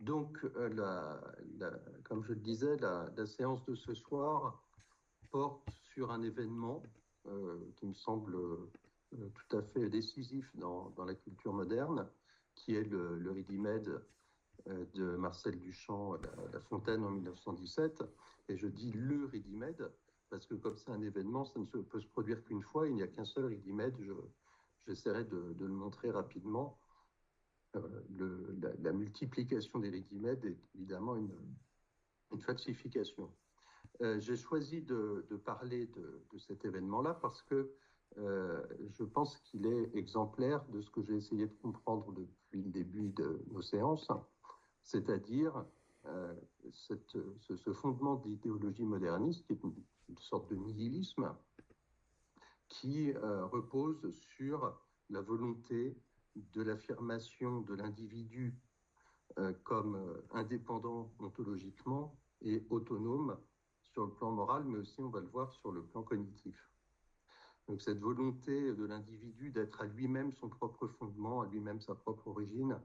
Donc, comme je le disais, la séance de ce soir porte sur un événement qui me semble tout à fait décisif dans la culture moderne, qui est le Ridimède de Marcel Duchamp, La Fontaine en 1917. Et je dis le Ridimède parce que comme c'est un événement, ça ne peut se produire qu'une fois. Il n'y a qu'un seul Ridimède. J'essaierai de le montrer rapidement. La multiplication des Ridimèdes est évidemment une falsification. J'ai choisi de parler de cet événement-là parce que je pense qu'il est exemplaire de ce que j'ai essayé de comprendre depuis le début de nos séances, c'est-à-dire ce fondement d'idéologie moderniste qui est une sorte de nihilisme qui repose sur la volonté de l'affirmation de l'individu comme indépendant ontologiquement et autonome sur le plan moral, mais aussi, on va le voir, sur le plan cognitif. Donc cette volonté de l'individu d'être à lui-même son propre fondement, à lui-même sa propre origine,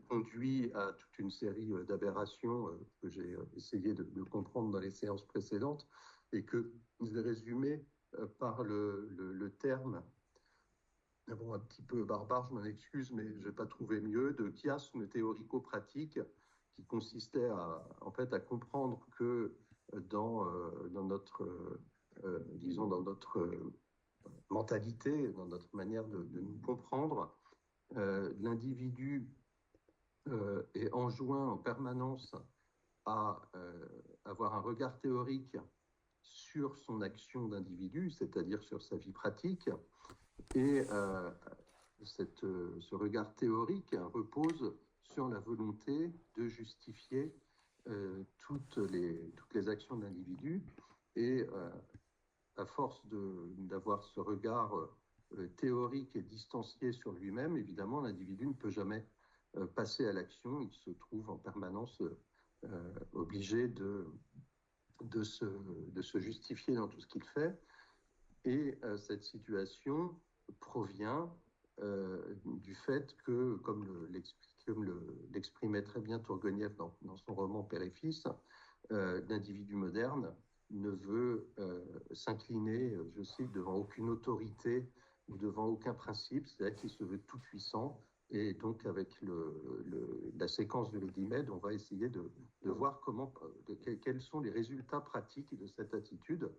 conduit à toute une série d'aberrations que j'ai essayé de comprendre dans les séances précédentes et que je vais résumer par le terme, bon, un petit peu barbare, je m'en excuse, mais je n'ai pas trouvé mieux, de chiasme théorico-pratique qui consistait en fait, à comprendre que dans notre, disons, dans notre mentalité, dans notre manière de nous comprendre, l'individu est enjoint en permanence à avoir un regard théorique sur son action d'individu, c'est-à-dire sur sa vie pratique, et ce regard théorique repose sur la volonté de justifier toutes les actions de l'individu. Et à force d'avoir ce regard théorique et distancié sur lui-même, évidemment, l'individu ne peut jamais passer à l'action. Il se trouve en permanence obligé de se justifier dans tout ce qu'il fait. Et cette situation provient du fait que, comme l'exprimait très bien Tourguenieff dans son roman Père et Fils, l'individu moderne ne veut s'incliner, je cite, devant aucune autorité ou devant aucun principe, c'est-à-dire qu'il se veut tout puissant. Et donc, avec la séquence de Ledimède, on va essayer de voir quels sont les résultats pratiques de cette attitude.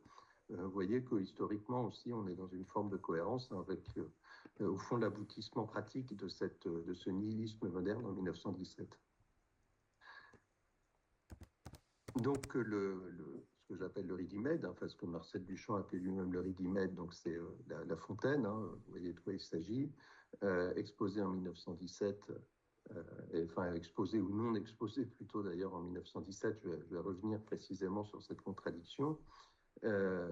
Vous voyez que historiquement aussi, on est dans une forme de cohérence avec, au fond, l'aboutissement pratique de ce nihilisme moderne en 1917. Donc, ce que j'appelle le Ridimède, enfin, ce que Marcel Duchamp appelait lui-même le Ridimède, donc c'est la Fontaine, vous voyez de quoi il s'agit, exposé en 1917, enfin exposé ou non exposé plutôt d'ailleurs en 1917, je vais revenir précisément sur cette contradiction. Je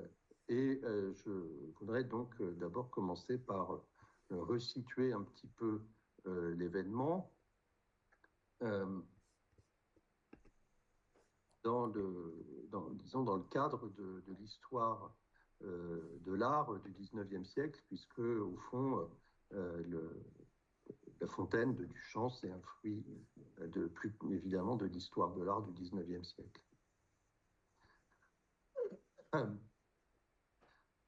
voudrais donc d'abord commencer par resituer un petit peu l'événement disons dans le cadre de l'histoire de l'art du 19e siècle, puisque au fond, La Fontaine de Duchamp, c'est un fruit plus évidemment de l'histoire de l'art du 19e siècle.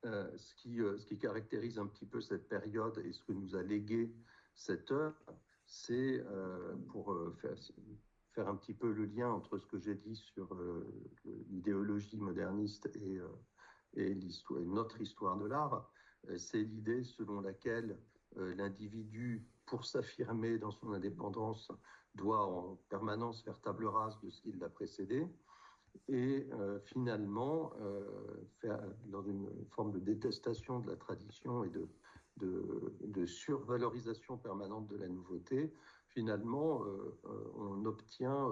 Ce qui caractérise un petit peu cette période et ce que nous a légué cette œuvre, c'est pour faire un petit peu le lien entre ce que j'ai dit sur l'idéologie moderniste et notre histoire de l'art, c'est l'idée selon laquelle l'individu, pour s'affirmer dans son indépendance, doit en permanence faire table rase de ce qui l'a précédé et finalement, dans une forme de détestation de la tradition et de survalorisation permanente de la nouveauté, finalement, on obtient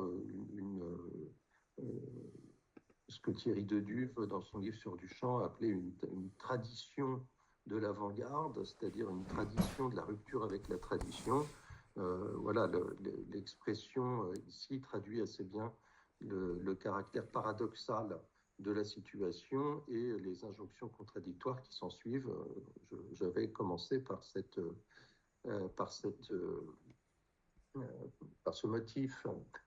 ce que Thierry Deduve, dans son livre sur Duchamp, appelait une tradition de l'avant-garde, c'est-à-dire une tradition de la rupture avec la tradition. Voilà, l'expression ici traduit assez bien le caractère paradoxal de la situation et les injonctions contradictoires qui s'en suivent. J'avais commencé par cette par ce motif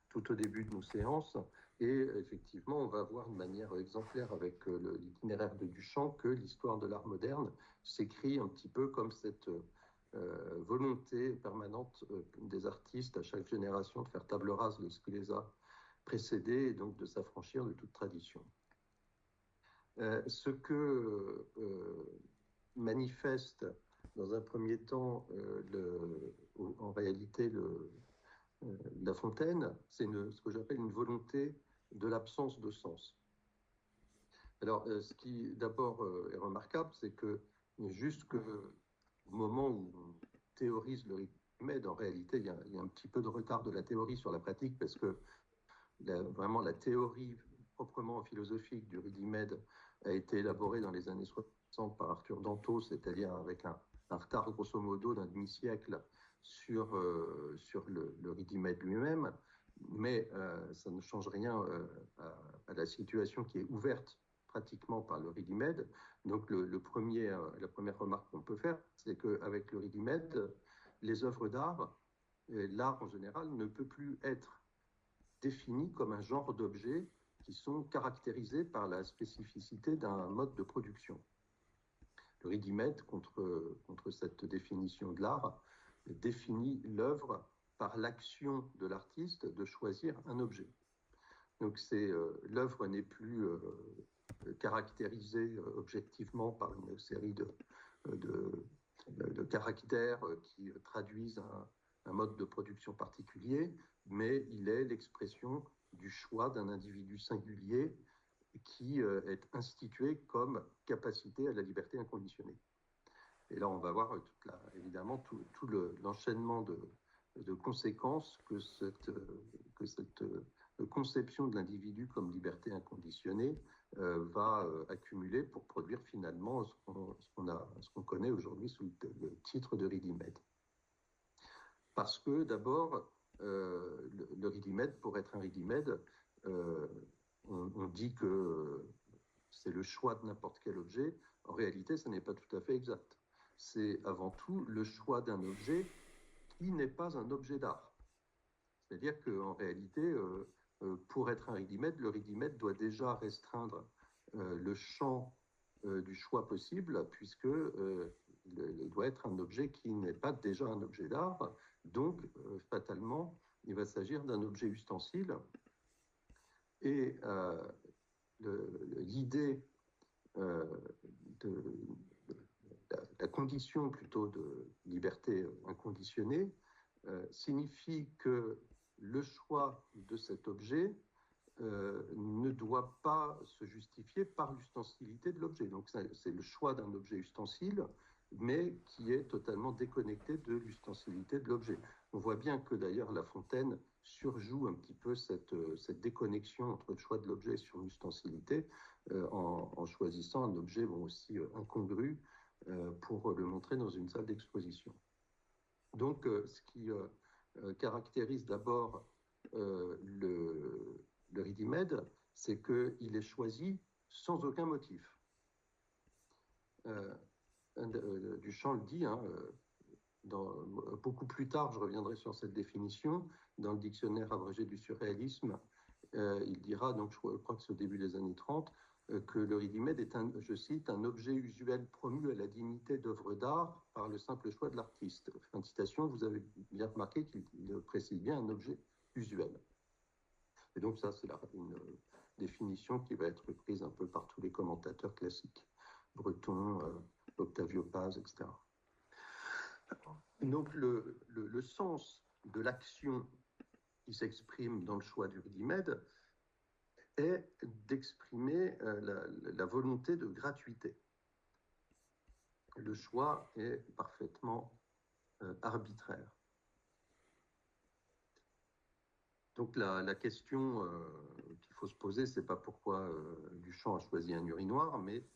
tout au début de nos séances. Et effectivement, on va voir de manière exemplaire avec l'itinéraire de Duchamp que l'histoire de l'art moderne s'écrit un petit peu comme cette volonté permanente des artistes à chaque génération de faire table rase de ce qui les a précédés et donc de s'affranchir de toute tradition. Ce que manifeste dans un premier temps en réalité La Fontaine, c'est ce que j'appelle une volonté de l'absence de sens. Alors, ce qui d'abord est remarquable, c'est que jusqu'au moment où on théorise le Archimède, en réalité, il y a un petit peu de retard de la théorie sur la pratique, parce que vraiment la théorie proprement philosophique du Ridimède a été élaborée dans les années 60 par Arthur Danto, c'est-à-dire avec un retard grosso modo d'un demi-siècle sur le Ridimède lui-même, mais ça ne change rien à la situation qui est ouverte pratiquement par le Ridimède. Donc la première remarque qu'on peut faire, c'est qu'avec le Ridimède, les œuvres d'art, l'art en général, ne peut plus être définis comme un genre d'objets qui sont caractérisés par la spécificité d'un mode de production. Le Ridimède, contre cette définition de l'art, définit l'œuvre par l'action de l'artiste de choisir un objet. Donc l'œuvre n'est plus caractérisée objectivement par une série de caractères qui traduisent un mode de production particulier, mais il est l'expression du choix d'un individu singulier qui est institué comme capacité à la liberté inconditionnée. Et là, on va voir évidemment tout l'enchaînement de conséquences que cette conception de l'individu comme liberté inconditionnée va accumuler pour produire finalement ce qu'on connaît aujourd'hui sous le titre de Ridimède. Parce que d'abord, le Ridimède, pour être un Ridimède, on dit que c'est le choix de n'importe quel objet. En réalité, ce n'est pas tout à fait exact. C'est avant tout le choix d'un objet qui n'est pas un objet d'art. C'est-à-dire qu'en réalité, pour être un Ridimède, le Ridimède doit déjà restreindre le champ du choix possible, puisque il doit être un objet qui n'est pas déjà un objet d'art. Donc, fatalement, il va s'agir d'un objet ustensile. Et l'idée de la condition plutôt de liberté inconditionnée signifie que le choix de cet objet ne doit pas se justifier par l'ustensilité de l'objet. Donc c'est le choix d'un objet ustensile, mais qui est totalement déconnecté de l'ustensilité de l'objet. On voit bien que d'ailleurs La Fontaine surjoue un petit peu cette déconnexion entre le choix de l'objet et son ustensilité en choisissant un objet aussi incongru pour le montrer dans une salle d'exposition. Donc ce qui caractérise d'abord le Ridimède, c'est qu'il est choisi sans aucun motif. Duchamp le dit, beaucoup plus tard, je reviendrai sur cette définition, dans le dictionnaire abrégé du surréalisme, il dira, donc je crois que c'est au début des années 30, que le Ridimède est, je cite, un objet usuel promu à la dignité d'œuvre d'art par le simple choix de l'artiste. Fin de citation, vous avez bien remarqué qu'il précise bien un objet usuel. Et donc ça, c'est une définition qui va être prise un peu par tous les commentateurs classiques, Breton, Octavio Paz, etc. Donc le sens de l'action qui s'exprime dans le choix du Ridimède est d'exprimer la volonté de gratuité. Le choix est parfaitement arbitraire. Donc la question qu'il faut se poser, c'est pas pourquoi Duchamp a choisi un urinoir, mais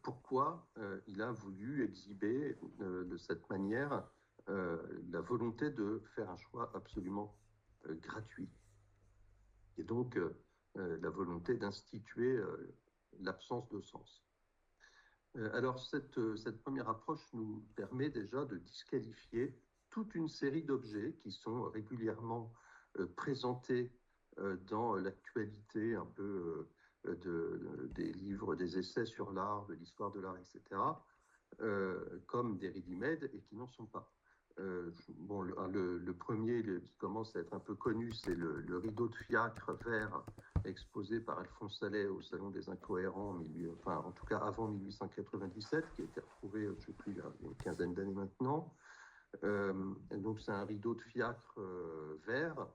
pourquoi il a voulu exhiber de cette manière la volonté de faire un choix absolument gratuit. Et donc la volonté d'instituer l'absence de sens. Alors cette première approche nous permet déjà de disqualifier toute une série d'objets qui sont régulièrement présentés dans l'actualité un peu des livres, des essais sur l'art, de l'histoire de l'art, etc., comme des ready-made et qui n'en sont pas. Bon, le premier qui commence à être un peu connu, c'est le rideau de fiacre vert exposé par Alphonse Allais au Salon des Incohérents, en tout cas avant 1897, qui a été retrouvé, je ne sais plus, il y a une quinzaine d'années maintenant. Donc c'est un rideau de fiacre vert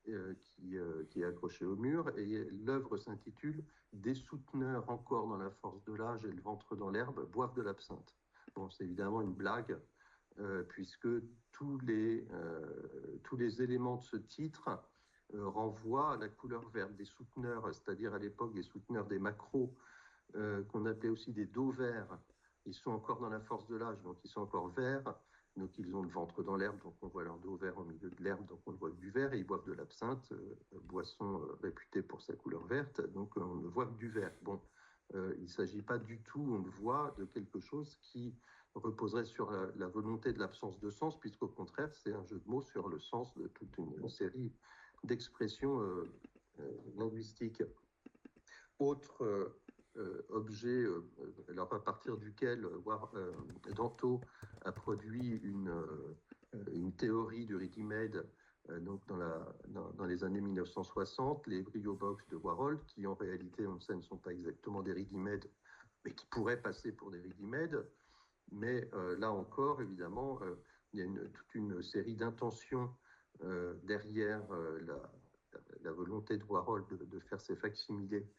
qui est accroché au mur, et l'œuvre s'intitule Des souteneurs encore dans la force de l'âge et le ventre dans l'herbe boivent de l'absinthe. Bon, c'est évidemment une blague, puisque tous les éléments de ce titre renvoient à la couleur verte des souteneurs, c'est-à-dire à l'époque des souteneurs des macros, qu'on appelait aussi des dos verts. Ils sont encore dans la force de l'âge, donc ils sont encore verts. Donc ils ont le ventre dans l'herbe, donc on voit leur dos vert au milieu de l'herbe, donc on ne voit que du vert, et ils boivent de l'absinthe, boisson réputée pour sa couleur verte, donc on ne voit que du vert. Bon, il ne s'agit pas du tout, on le voit, de quelque chose qui reposerait sur la volonté de l'absence de sens, puisqu'au contraire, c'est un jeu de mots sur le sens de toute une série d'expressions linguistiques. Autre objet, alors à partir duquel Danto a produit une théorie du ready-made, donc dans les années 1960, les Brio Box de Warhol, qui en réalité, on sait, ne sont pas exactement des ready-made, mais qui pourraient passer pour des ready-made. Mais là encore, évidemment, il y a toute une série d'intentions derrière la volonté de Warhol de faire ces facsimilés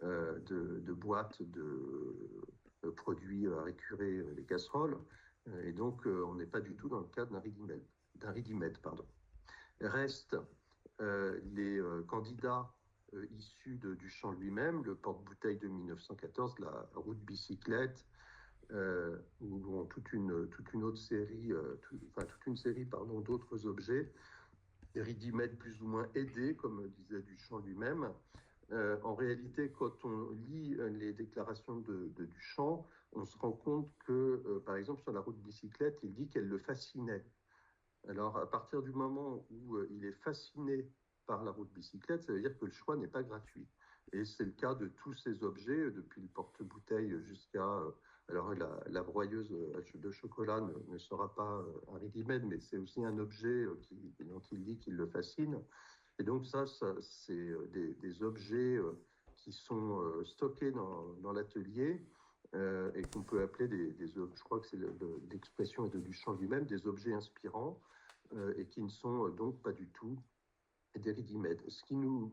de boîtes de produits à récurer les casseroles. Et donc, on n'est pas du tout dans le cadre d'un ready-made. Restent les candidats issus du champ lui-même, le porte-bouteille de 1914, la roue de bicyclette, ou toute une autre série, toute une série d'autres objets, ready-made plus ou moins aidés, comme disait Duchamp lui-même. En réalité, quand on lit les déclarations de Duchamp, on se rend compte que, par exemple, sur la roue de bicyclette, il dit qu'elle le fascinait. Alors, à partir du moment où il est fasciné par la roue de bicyclette, ça veut dire que le choix n'est pas gratuit. Et c'est le cas de tous ces objets, depuis le porte-bouteille jusqu'à... alors, la broyeuse de chocolat ne sera pas un ready-made, mais c'est aussi un objet dont il dit qu'il le fascine. Et donc ça c'est des objets qui sont stockés dans l'atelier et qu'on peut appeler je crois que c'est l'expression de Duchamp lui-même, des objets inspirants, et qui ne sont donc pas du tout des ready-made. Ce qui nous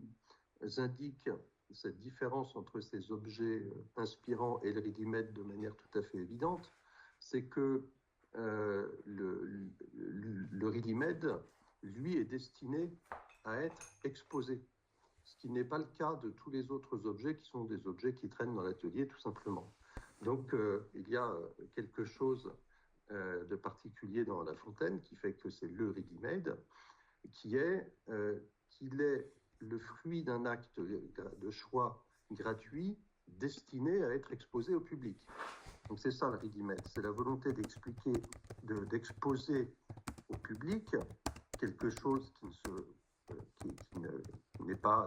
indique cette différence entre ces objets inspirants et le ready-made de manière tout à fait évidente, c'est que le ready-made, lui, est destiné à être exposé, ce qui n'est pas le cas de tous les autres objets qui sont des objets qui traînent dans l'atelier tout simplement. Donc il y a quelque chose de particulier dans La Fontaine qui fait que c'est le ready-made, qui est qu'il est le fruit d'un acte de choix gratuit destiné à être exposé au public. Donc c'est ça le ready-made, c'est la volonté d'exposer au public quelque chose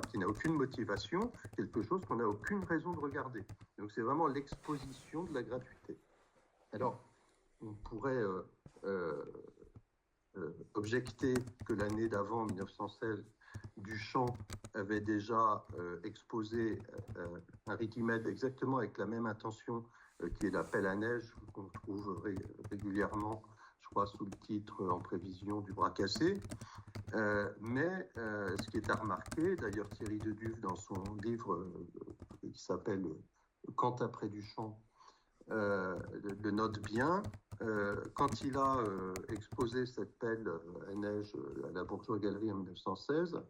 qui n'a aucune motivation, quelque chose qu'on n'a aucune raison de regarder. Donc c'est vraiment l'exposition de la gratuité. Alors, on pourrait objecter que l'année d'avant, 1916, Duchamp avait déjà exposé un ready-made exactement avec la même intention, qui est la pelle à neige, qu'on trouve régulièrement, je crois, sous le titre En prévision du bras cassé. Mais ce qui est à remarquer, d'ailleurs Thierry Deduve, dans son livre qui s'appelle Quand après Duchamp, le note bien, quand il a exposé cette pelle à neige à la Bourgeois Galerie en 1916,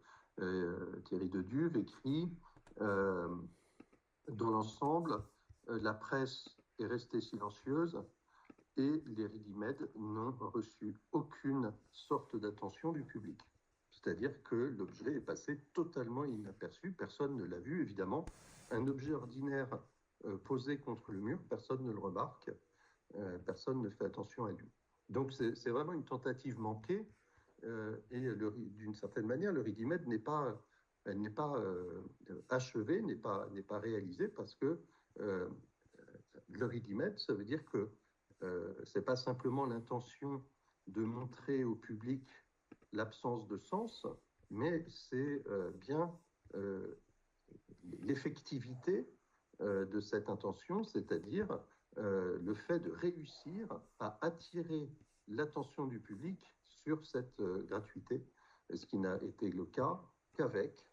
Thierry Deduve écrit dans l'ensemble, la presse est restée silencieuse et les ready-made n'ont reçu aucune sorte d'attention du public. C'est-à-dire que l'objet est passé totalement inaperçu, personne ne l'a vu, évidemment. Un objet ordinaire posé contre le mur, personne ne le remarque, personne ne fait attention à lui. Donc c'est vraiment une tentative manquée et d'une certaine manière, le Ridimède n'est pas achevé, n'est pas réalisé parce que le Ridimède, ça veut dire que c'est pas simplement l'intention de montrer au public l'absence de sens, mais c'est bien l'effectivité de cette intention, c'est-à-dire le fait de réussir à attirer l'attention du public sur cette gratuité, ce qui n'a été le cas qu'avec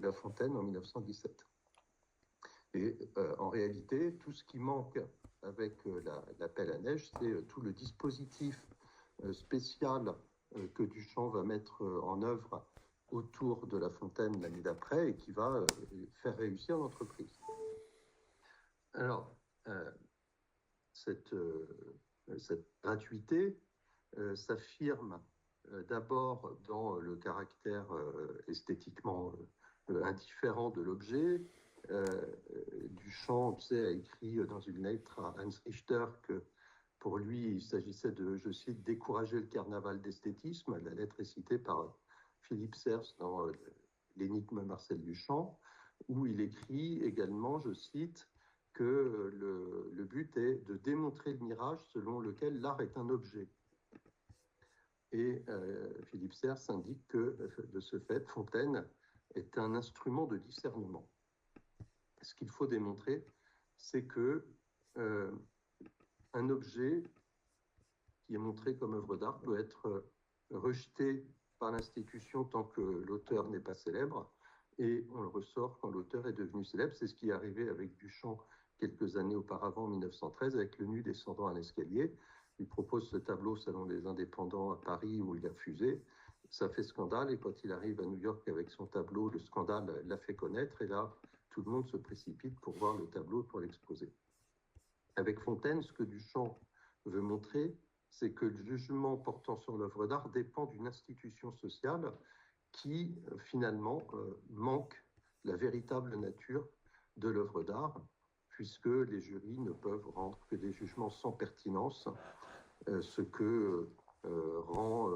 La Fontaine en 1917. Et en réalité, tout ce qui manque avec la pelle à neige, c'est tout le dispositif spécial que Duchamp va mettre en œuvre autour de La Fontaine l'année d'après et qui va faire réussir l'entreprise. Alors, cette gratuité s'affirme d'abord dans le caractère esthétiquement indifférent de l'objet. Duchamp, tu sais, a écrit dans une lettre à Hans Richter que pour lui, il s'agissait de, je cite, décourager le carnaval d'esthétisme. La lettre est citée par Philippe Serres dans L'énigme Marcel Duchamp, où il écrit également, je cite, que le but est de démontrer le mirage selon lequel l'art est un objet. Et Philippe Serres indique que, de ce fait, Fontaine est un instrument de discernement. Ce qu'il faut démontrer, c'est que un objet qui est montré comme œuvre d'art peut être rejeté par l'institution tant que l'auteur n'est pas célèbre, et on le ressort quand l'auteur est devenu célèbre. C'est ce qui est arrivé avec Duchamp quelques années auparavant, en 1913, avec Le Nu descendant un escalier. Il propose ce tableau au Salon des Indépendants à Paris où il a fusé. Ça fait scandale, et quand il arrive à New York avec son tableau, le scandale l'a fait connaître, et là, tout le monde se précipite pour voir le tableau, pour l'exposer. Avec Fontaine, ce que Duchamp veut montrer, c'est que le jugement portant sur l'œuvre d'art dépend d'une institution sociale qui, finalement, manque la véritable nature de l'œuvre d'art, puisque les jurys ne peuvent rendre que des jugements sans pertinence, ce que rend,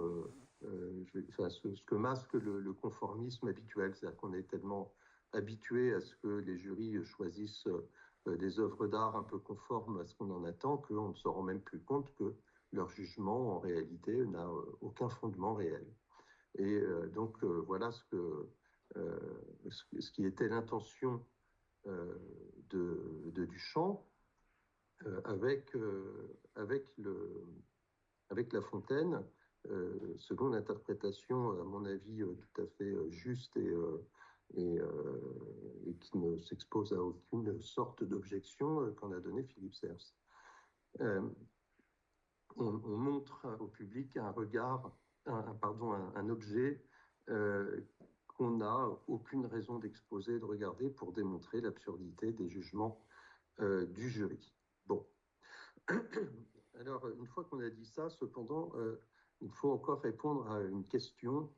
ce que masque le conformisme habituel. C'est-à-dire qu'on est tellement habitué à ce que les jurys choisissent des œuvres d'art un peu conformes à ce qu'on en attend qu'on ne se rend même plus compte que leur jugement, en réalité, n'a aucun fondement réel. Et donc, voilà ce qui était l'intention de Duchamp avec La Fontaine, selon l'interprétation, à mon avis, tout à fait juste et qui ne s'expose à aucune sorte d'objection qu'en a donné Philippe Serres. On montre au public un objet qu'on n'a aucune raison d'exposer, de regarder pour démontrer l'absurdité des jugements du jury. Bon. Alors, une fois qu'on a dit ça, cependant, il faut encore répondre à une question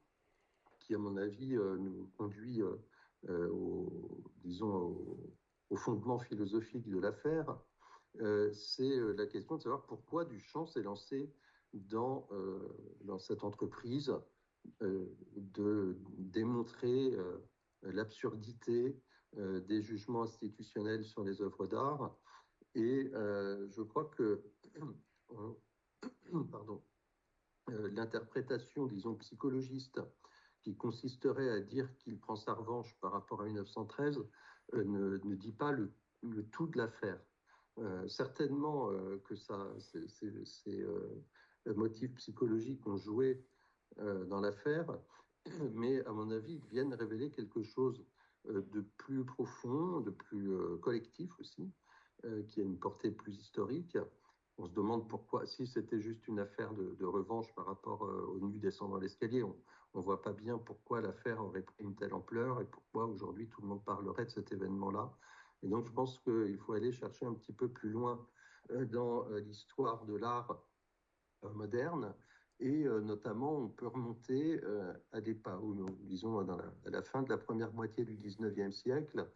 qui, à mon avis, nous conduit au fondement philosophique de l'affaire. C'est la question de savoir pourquoi Duchamp s'est lancé dans cette entreprise de démontrer l'absurdité des jugements institutionnels sur les œuvres d'art. Et je crois que l'interprétation, disons, psychologiste, qui consisterait à dire qu'il prend sa revanche par rapport à 1913, ne dit pas le tout de l'affaire. Certainement que ces motifs psychologiques ont joué dans l'affaire, mais à mon avis, ils viennent révéler quelque chose de plus profond, de plus collectif aussi, qui a une portée plus historique. On se demande pourquoi, si c'était juste une affaire de revanche par rapport au Nu descendant l'escalier, on ne voit pas bien pourquoi l'affaire aurait pris une telle ampleur et pourquoi aujourd'hui tout le monde parlerait de cet événement-là. Et donc je pense qu'il faut aller chercher un petit peu plus loin dans l'histoire de l'art moderne. Et notamment, on peut remonter à des pas, disons, à la fin de la première moitié du 19e siècle,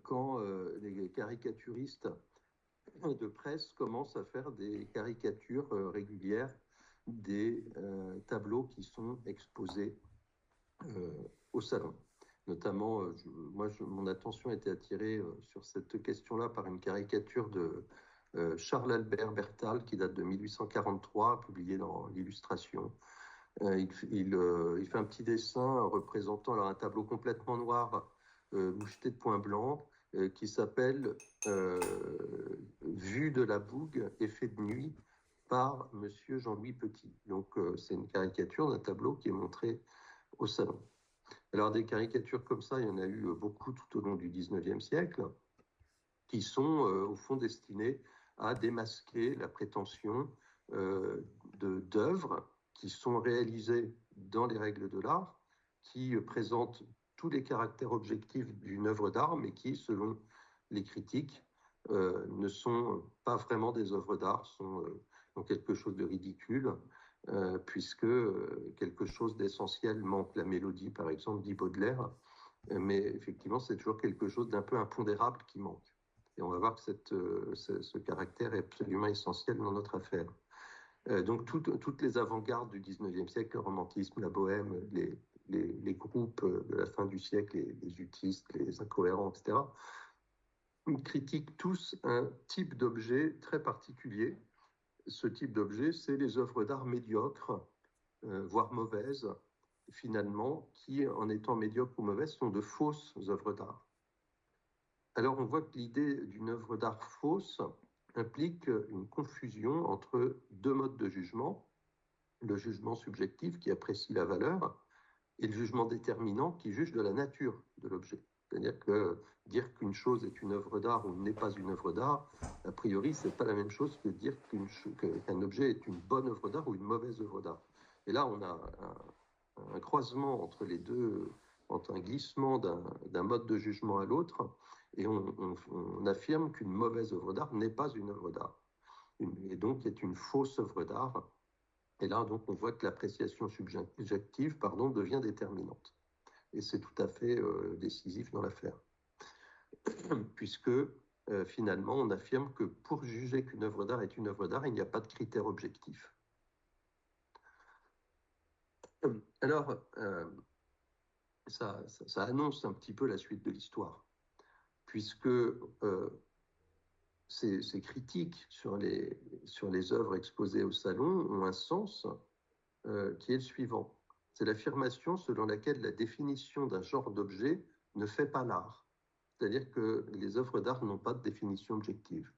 quand les caricaturistes de presse commencent à faire des caricatures régulières des tableaux qui sont exposés au salon. Notamment, mon attention a été attirée sur cette question-là par une caricature de Charles-Albert Bertal qui date de 1843, publiée dans l'Illustration. Il fait un petit dessin représentant alors, un tableau complètement noir, moucheté de points blancs, qui s'appelle Vue de la Bougue, effet de nuit, par Monsieur Jean-Louis Petit. Donc, c'est une caricature d'un tableau qui est montré au salon. Alors, des caricatures comme ça, il y en a eu beaucoup tout au long du 19e siècle, qui sont au fond destinées à démasquer la prétention d'œuvres qui sont réalisées dans les règles de l'art, qui présentent tous les caractères objectifs d'une œuvre d'art, mais qui, selon les critiques, ne sont pas vraiment des œuvres d'art, sont quelque chose de ridicule, puisque quelque chose d'essentiel manque. La mélodie, par exemple, dit Baudelaire, mais effectivement, c'est toujours quelque chose d'un peu impondérable qui manque. Et on va voir que ce caractère est absolument essentiel dans notre affaire. Donc, toutes les avant-gardes du 19e siècle, le romantisme, la bohème, les groupes de la fin du siècle, les utistes, les incohérents, etc., critiquent tous un type d'objet très particulier. Ce type d'objet, c'est les œuvres d'art médiocres, voire mauvaises, finalement, qui, en étant médiocres ou mauvaises, sont de fausses œuvres d'art. Alors, on voit que l'idée d'une œuvre d'art fausse implique une confusion entre deux modes de jugement, le jugement subjectif qui apprécie la valeur et le jugement déterminant qui juge de la nature de l'objet. C'est-à-dire que dire qu'une chose est une œuvre d'art ou n'est pas une œuvre d'art, a priori, ce n'est pas la même chose que dire qu'un objet est une bonne œuvre d'art ou une mauvaise œuvre d'art. Et là, on a un croisement entre les deux, entre un glissement d'un mode de jugement à l'autre, et on affirme qu'une mauvaise œuvre d'art n'est pas une œuvre d'art, et donc est une fausse œuvre d'art. Et là, donc, on voit que l'appréciation subjective, devient déterminante. Et c'est tout à fait décisif dans l'affaire. Puisque, finalement, on affirme que pour juger qu'une œuvre d'art est une œuvre d'art, il n'y a pas de critère objectif. Alors, ça annonce un petit peu la suite de l'histoire, puisque ces critiques sur les œuvres exposées au salon ont un sens qui est le suivant. C'est l'affirmation selon laquelle la définition d'un genre d'objet ne fait pas l'art. C'est-à-dire que les œuvres d'art n'ont pas de définition objective.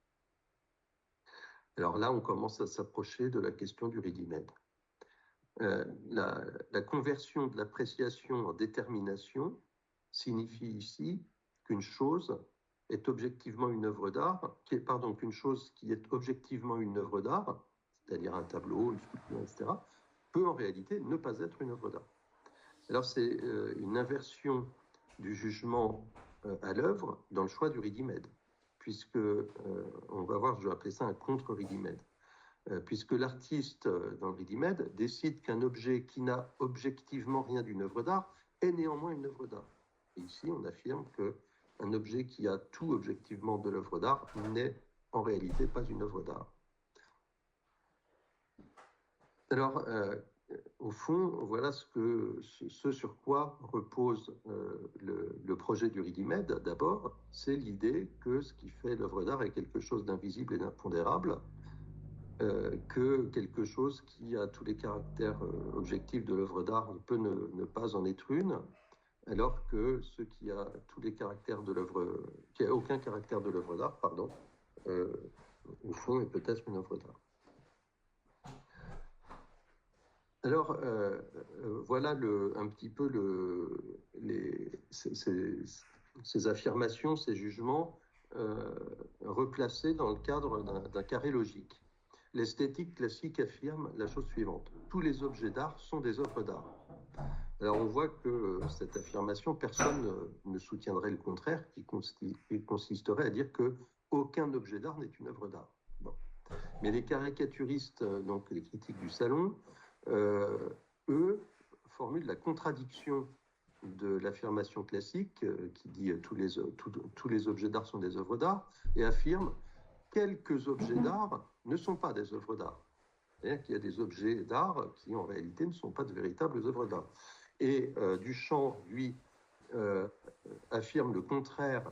Alors là, on commence à s'approcher de la question du ready-made. La conversion de l'appréciation en détermination signifie ici qu'une chose est objectivement une œuvre d'art, qu'une chose qui est objectivement une œuvre d'art, c'est-à-dire un tableau, une sculpture, etc., peut en réalité ne pas être une œuvre d'art. Alors c'est une inversion du jugement à l'œuvre dans le choix du ready-made, puisque on va voir, je vais appeler ça un contre-ready-made, puisque l'artiste dans le ready-made décide qu'un objet qui n'a objectivement rien d'une œuvre d'art est néanmoins une œuvre d'art. Et ici, on affirme qu'un objet qui a tout objectivement de l'œuvre d'art n'est en réalité pas une œuvre d'art. Alors, au fond, voilà ce sur quoi repose le projet du ready-made. D'abord, c'est l'idée que ce qui fait l'œuvre d'art est quelque chose d'invisible et d'impondérable, que quelque chose qui a tous les caractères objectifs de l'œuvre d'art ne peut ne pas en être une, alors que ce qui a tous les caractères de l'œuvre, qui a aucun caractère de l'œuvre d'art, au fond, est peut-être une œuvre d'art. Alors, voilà un petit peu ces affirmations, ces jugements replacés dans le cadre d'un carré logique. L'esthétique classique affirme la chose suivante: tous les objets d'art sont des œuvres d'art. Alors, on voit que cette affirmation, personne ne soutiendrait le contraire, qui consisterait à dire qu'aucun objet d'art n'est une œuvre d'art. Bon. Mais les caricaturistes, donc les critiques du salon, eux, formulent la contradiction de l'affirmation classique qui dit tous les objets d'art sont des œuvres d'art, et affirment quelques objets d'art ne sont pas des œuvres d'art. C'est-à-dire qu'il y a des objets d'art qui, en réalité, ne sont pas de véritables œuvres d'art. Et Duchamp, lui, affirme le contraire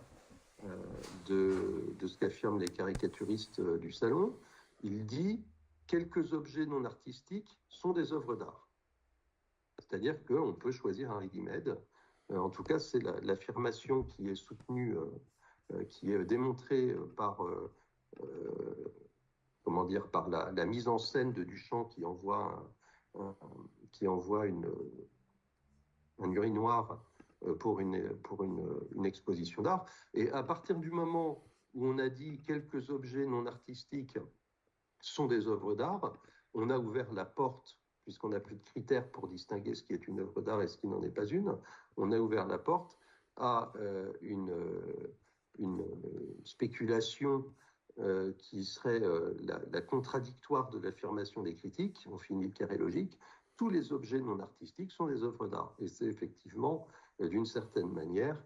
de ce qu'affirment les caricaturistes du salon. Il dit « quelques objets non artistiques sont des œuvres d'art ». C'est-à-dire qu'on peut choisir un ready-made. En tout cas, c'est l'affirmation qui est soutenue, qui est démontrée par, comment dire, par la mise en scène de Duchamp qui envoie un urinoir pour une exposition d'art. Et à partir du moment où on a dit quelques objets non artistiques sont des œuvres d'art, on a ouvert la porte, puisqu'on n'a plus de critères pour distinguer ce qui est une œuvre d'art et ce qui n'en est pas une, on a ouvert la porte à une spéculation qui serait la contradictoire de l'affirmation des critiques. On finit le carré logique. Tous les objets non artistiques sont des œuvres d'art. Et c'est effectivement, d'une certaine manière,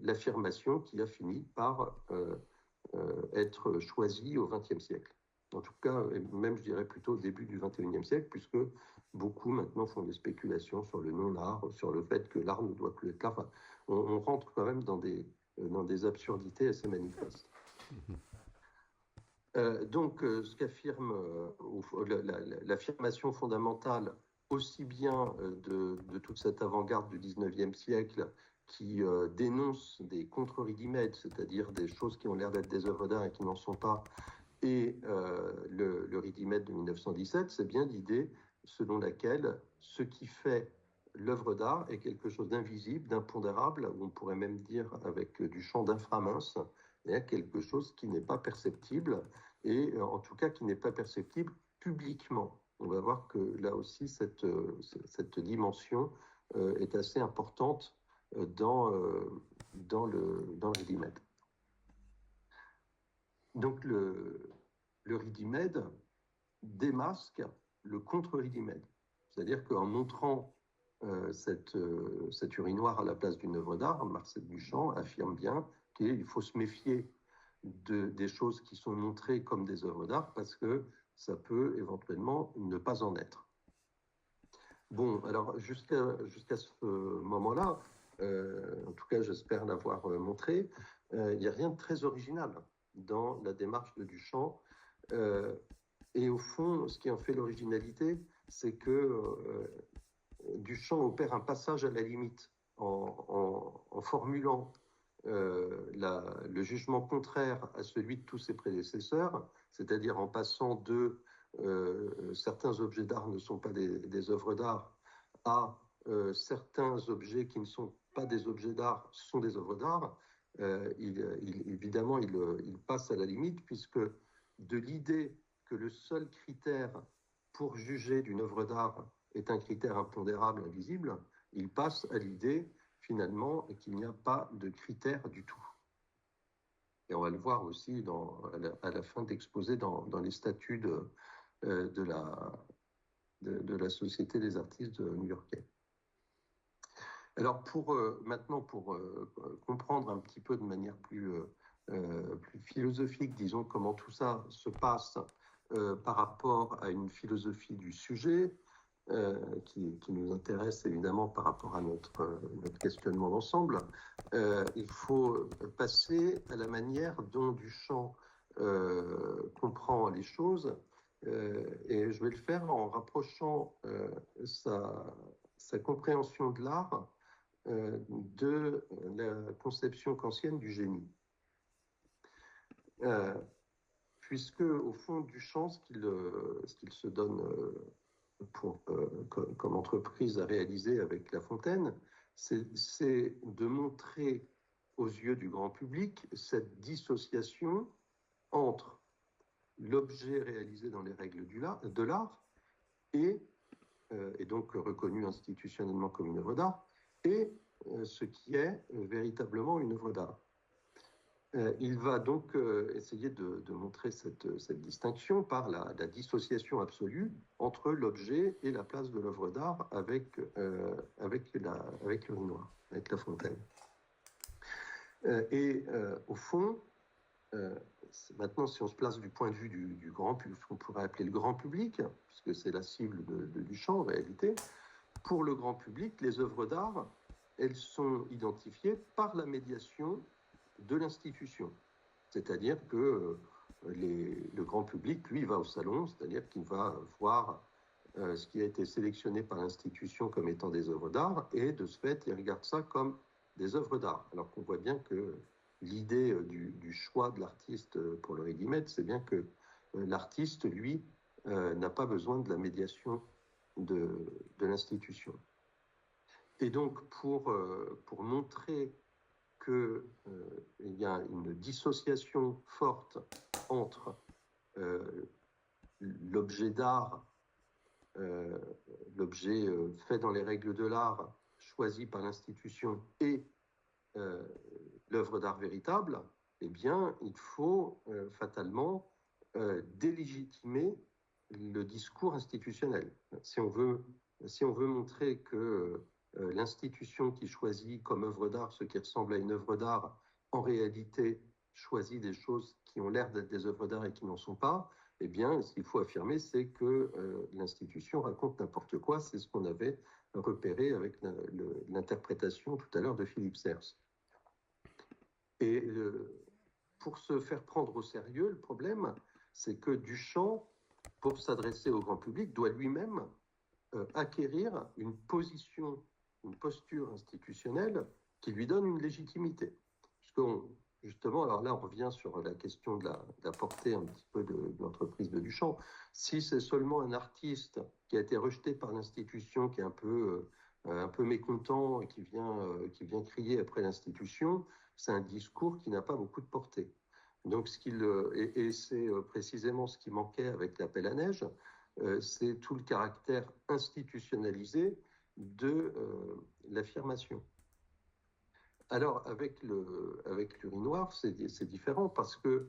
l'affirmation qui a fini par être choisie au XXe siècle. En tout cas, même je dirais plutôt au début du XXIe siècle, puisque beaucoup maintenant font des spéculations sur le non-art, sur le fait que l'art ne doit plus être là. Enfin, on rentre quand même dans des absurdités assez manifestes. Donc, ce qu'affirme l'affirmation fondamentale, aussi bien de toute cette avant-garde du XIXe siècle qui dénonce des contre-ready-made, c'est-à-dire des choses qui ont l'air d'être des œuvres d'art et qui n'en sont pas, et le ready-made de 1917, c'est bien l'idée selon laquelle ce qui fait l'œuvre d'art est quelque chose d'invisible, d'impondérable, ou on pourrait même dire avec du champ d'inframince, quelque chose qui n'est pas perceptible, et en tout cas qui n'est pas perceptible publiquement. On va voir que là aussi, cette dimension est assez importante dans le ready-made. Donc le ready-made démasque le contre-ready-made. C'est-à-dire qu'en montrant cette urinoir à la place d'une œuvre d'art, Marcel Duchamp affirme bien qu'il faut se méfier des choses qui sont montrées comme des œuvres d'art parce que ça peut éventuellement ne pas en être. Bon, alors jusqu'à ce moment-là, en tout cas j'espère l'avoir montré, il n'y a rien de très original dans la démarche de Duchamp. Et au fond, ce qui en fait l'originalité, c'est que Duchamp opère un passage à la limite en formulant le jugement contraire à celui de tous ses prédécesseurs, c'est-à-dire en passant de certains objets d'art ne sont pas des œuvres d'art à certains objets qui ne sont pas des objets d'art sont des œuvres d'art. Évidemment, il passe à la limite puisque de l'idée que le seul critère pour juger d'une œuvre d'art est un critère impondérable, invisible, il passe à l'idée finalement qu'il n'y a pas de critères du tout. Et on va le voir aussi à la fin d'exposer dans les statuts de la Société des artistes new-yorkais. Alors maintenant, pour comprendre un petit peu de manière plus philosophique, disons, comment tout ça se passe par rapport à une philosophie du sujet, qui nous intéresse évidemment par rapport à notre questionnement d'ensemble, il faut passer à la manière dont Duchamp comprend les choses, et je vais le faire en rapprochant sa compréhension de l'art de la conception kantienne du génie. Puisque, au fond, Duchamp, ce qu'il se donne comme entreprise à réaliser avec La Fontaine, c'est de montrer aux yeux du grand public cette dissociation entre l'objet réalisé dans les règles de l'art et donc reconnu institutionnellement comme une œuvre d'art, et ce qui est véritablement une œuvre d'art. Il va donc essayer de montrer cette distinction par la dissociation absolue entre l'objet et la place de l'œuvre d'art avec l'urinoir, avec La Fontaine. Au fond, maintenant, si on se place du point de vue du grand public, ce qu'on pourrait appeler le grand public, puisque c'est la cible de Duchamp en réalité, pour le grand public, les œuvres d'art, elles sont identifiées par la médiation de l'institution. C'est-à-dire que le grand public, lui, va au salon, c'est-à-dire qu'il va voir ce qui a été sélectionné par l'institution comme étant des œuvres d'art, et de ce fait, il regarde ça comme des œuvres d'art. Alors qu'on voit bien que l'idée du choix de l'artiste pour le ready-made, c'est bien que l'artiste, lui, n'a pas besoin de la médiation de l'institution. Et donc, pour montrer qu'il y a une dissociation forte entre l'objet d'art, l'objet fait dans les règles de l'art, choisi par l'institution, et l'œuvre d'art véritable, eh bien, il faut fatalement délégitimer le discours institutionnel. Si on veut montrer que l'institution qui choisit comme œuvre d'art ce qui ressemble à une œuvre d'art, en réalité, choisit des choses qui ont l'air d'être des œuvres d'art et qui n'en sont pas, eh bien, ce qu'il faut affirmer, c'est que l'institution raconte n'importe quoi. C'est ce qu'on avait repéré avec l'interprétation tout à l'heure de Philippe Serres. Et pour se faire prendre au sérieux, le problème, c'est que Duchamp, pour s'adresser au grand public, doit lui-même acquérir une posture institutionnelle qui lui donne une légitimité. Justement, alors là, on revient sur la question de la portée un petit peu de l'entreprise de Duchamp. Si c'est seulement un artiste qui a été rejeté par l'institution, qui est un peu mécontent et qui vient crier après l'institution, c'est un discours qui n'a pas beaucoup de portée. Donc, et c'est précisément ce qui manquait avec l'appel à neige, c'est tout le caractère institutionnalisé de l'affirmation. Alors, avec l'urinoir, c'est différent parce que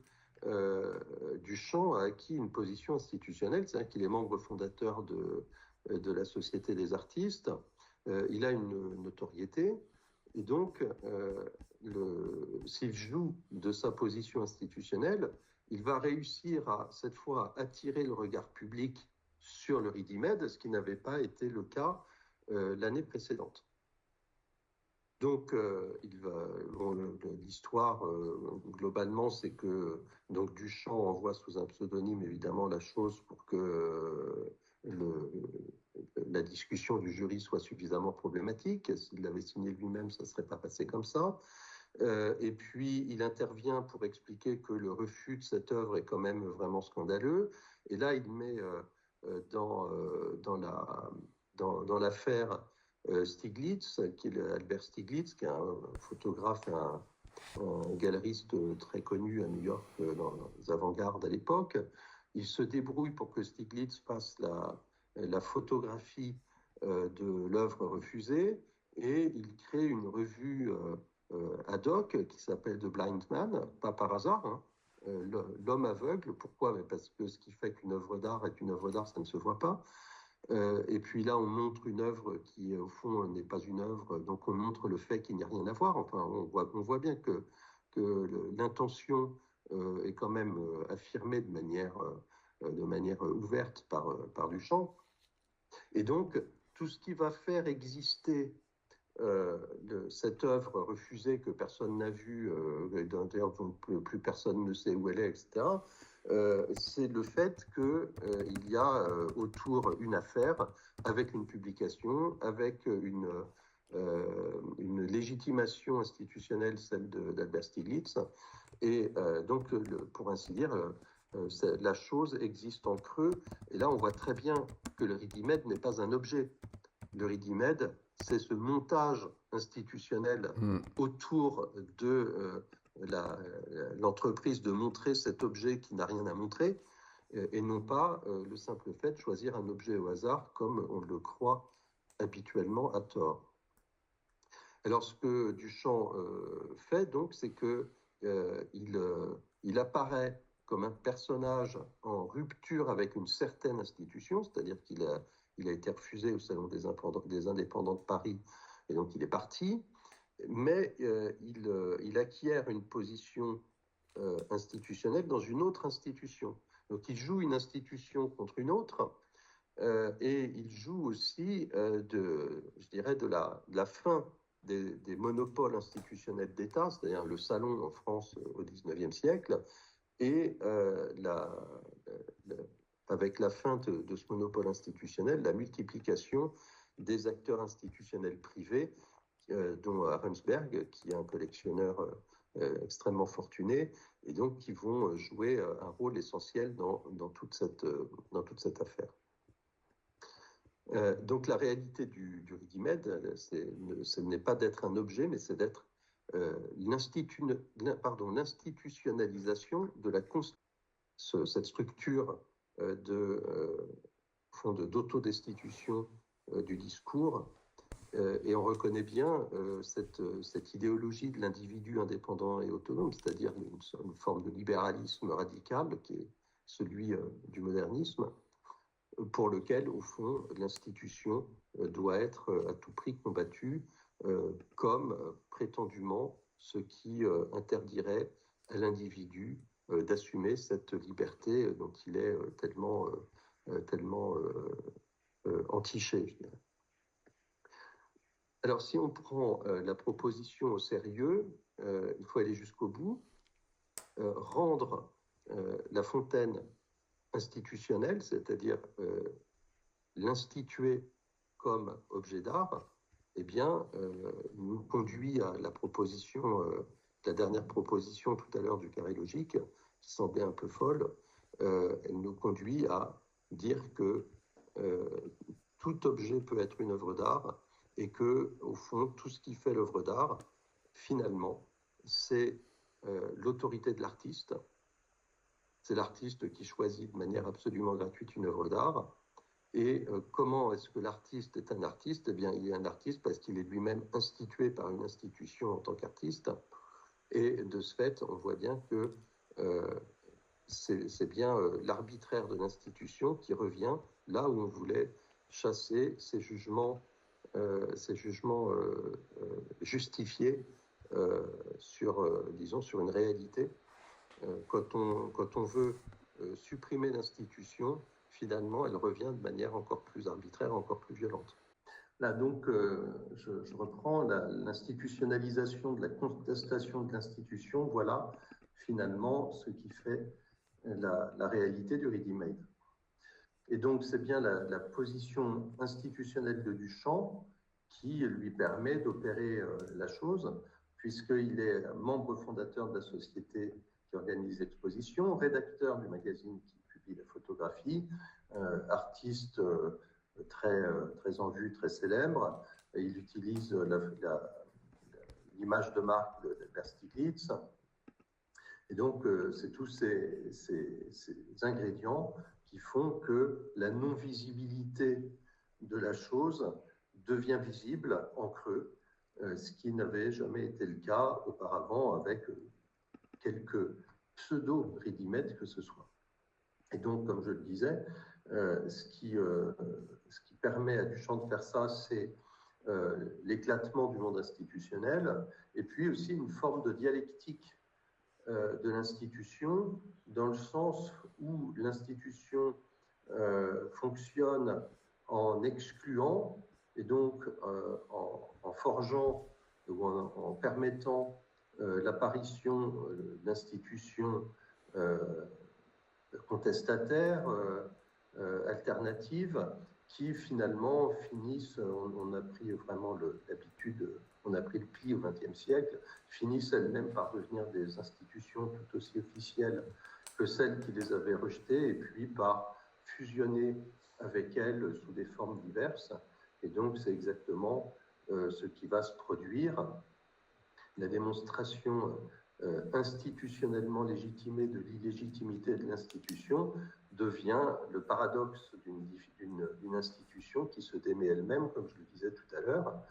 Duchamp a acquis une position institutionnelle, c'est-à-dire qu'il est membre fondateur de la Société des artistes, il a une notoriété, et donc, s'il joue de sa position institutionnelle, il va réussir cette fois, à attirer le regard public sur le ready-made, ce qui n'avait pas été le cas l'année précédente. Donc, l'histoire, globalement, c'est que donc, Duchamp envoie sous un pseudonyme, évidemment, la chose pour que la discussion du jury soit suffisamment problématique. S'il l'avait signé lui-même, ça ne serait pas passé comme ça. Et puis, il intervient pour expliquer que le refus de cette œuvre est quand même vraiment scandaleux. Et là, il met dans l'affaire Stiglitz, Albert Stiglitz, qui est un photographe, un galeriste très connu à New York dans les avant-gardes à l'époque. Il se débrouille pour que Stiglitz fasse la photographie de l'œuvre refusée, et il crée une revue ad hoc qui s'appelle The Blind Man, pas par hasard, hein, l'homme aveugle. Pourquoi? Parce que ce qui fait qu'une œuvre d'art est une œuvre d'art, ça ne se voit pas. Et puis là, on montre une œuvre qui, au fond, n'est pas une œuvre, donc on montre le fait qu'il n'y a rien à voir. Enfin, on voit bien que l'intention est quand même affirmée de manière ouverte par Duchamp. Et donc, tout ce qui va faire exister cette œuvre refusée que personne n'a vue, d'ailleurs dont plus personne ne sait où elle est, etc., c'est le fait qu'il y a autour une affaire avec une publication, avec une légitimation institutionnelle, celle d'Albert Stiglitz, et donc, pour ainsi dire, la chose existe en creux, et là on voit très bien que le ready-made n'est pas un objet. Le ready-made, c'est ce montage institutionnel autour de l'entreprise de montrer cet objet qui n'a rien à montrer, et non pas le simple fait de choisir un objet au hasard comme on le croit habituellement à tort. Alors ce que Duchamp fait donc, c'est que il apparaît comme un personnage en rupture avec une certaine institution, c'est-à-dire qu'il a été refusé au Salon des Indépendants de Paris, et donc il est parti, mais il acquiert une position institutionnel dans une autre institution. Donc il joue une institution contre une autre, et il joue aussi je dirais, de la fin des monopoles institutionnels d'État, c'est-à-dire le salon en France au XIXe siècle, et avec la fin de ce monopole institutionnel, la multiplication des acteurs institutionnels privés, dont Arensberg, qui est un collectionneur extrêmement fortuné, et donc qui vont jouer un rôle essentiel dans toute cette affaire. Donc la réalité du ready-made, ce n'est pas d'être un objet, mais c'est d'être l'institutionnalisation de cette structure d'autodestitution du discours. Et on reconnaît bien cette idéologie de l'individu indépendant et autonome, c'est-à-dire une forme de libéralisme radical qui est celui du modernisme, pour lequel, au fond, l'institution doit être à tout prix combattue comme prétendument ce qui interdirait à l'individu d'assumer cette liberté dont il est tellement entiché, je dirais. Alors, si on prend la proposition au sérieux, il faut aller jusqu'au bout, rendre La Fontaine institutionnelle, c'est-à-dire l'instituer comme objet d'art, eh bien, nous conduit à la dernière proposition tout à l'heure du carré logique, qui semblait un peu folle. Elle nous conduit à dire que tout objet peut être une œuvre d'art, et que, au fond, tout ce qui fait l'œuvre d'art, finalement, c'est l'autorité de l'artiste. C'est l'artiste qui choisit de manière absolument gratuite une œuvre d'art. Et comment est-ce que l'artiste est un artiste? Eh bien, il est un artiste parce qu'il est lui-même institué par une institution en tant qu'artiste. Et de ce fait, on voit bien que c'est bien l'arbitraire de l'institution qui revient là où on voulait chasser ces jugements justifiés sur une réalité. Quand on veut supprimer l'institution, finalement, elle revient de manière encore plus arbitraire, encore plus violente. Là, donc, je reprends l'institutionnalisation de la contestation de l'institution. Voilà, finalement, ce qui fait la réalité du ready-made. Et donc, c'est bien la position institutionnelle de Duchamp qui lui permet d'opérer la chose, puisqu'il est membre fondateur de la société qui organise l'exposition, rédacteur du magazine qui publie la photographie, artiste très en vue, très célèbre. Et il utilise l'image de marque d'Albert Stiglitz. Et donc, c'est tous ces ingrédients qui font que la non-visibilité de la chose devient visible en creux, ce qui n'avait jamais été le cas auparavant avec quelques pseudo-ready-made que ce soit. Et donc, comme je le disais, ce qui permet à Duchamp de faire ça, c'est l'éclatement du monde institutionnel, et puis aussi une forme de dialectique de l'institution, dans le sens où l'institution fonctionne en excluant, et donc en forgeant ou en permettant l'apparition d'institutions contestataires, alternatives, qui finalement finissent, on a pris vraiment l'habitude, on a pris le pli au XXe siècle, finissent elles-mêmes par devenir des institutions tout aussi officielles que celles qui les avaient rejetées, et puis par fusionner avec elles sous des formes diverses. Et donc c'est exactement ce qui va se produire. La démonstration institutionnellement légitimée de l'illégitimité de l'institution devient le paradoxe d'une institution qui se démet elle-même, comme je le disais tout à l'heure.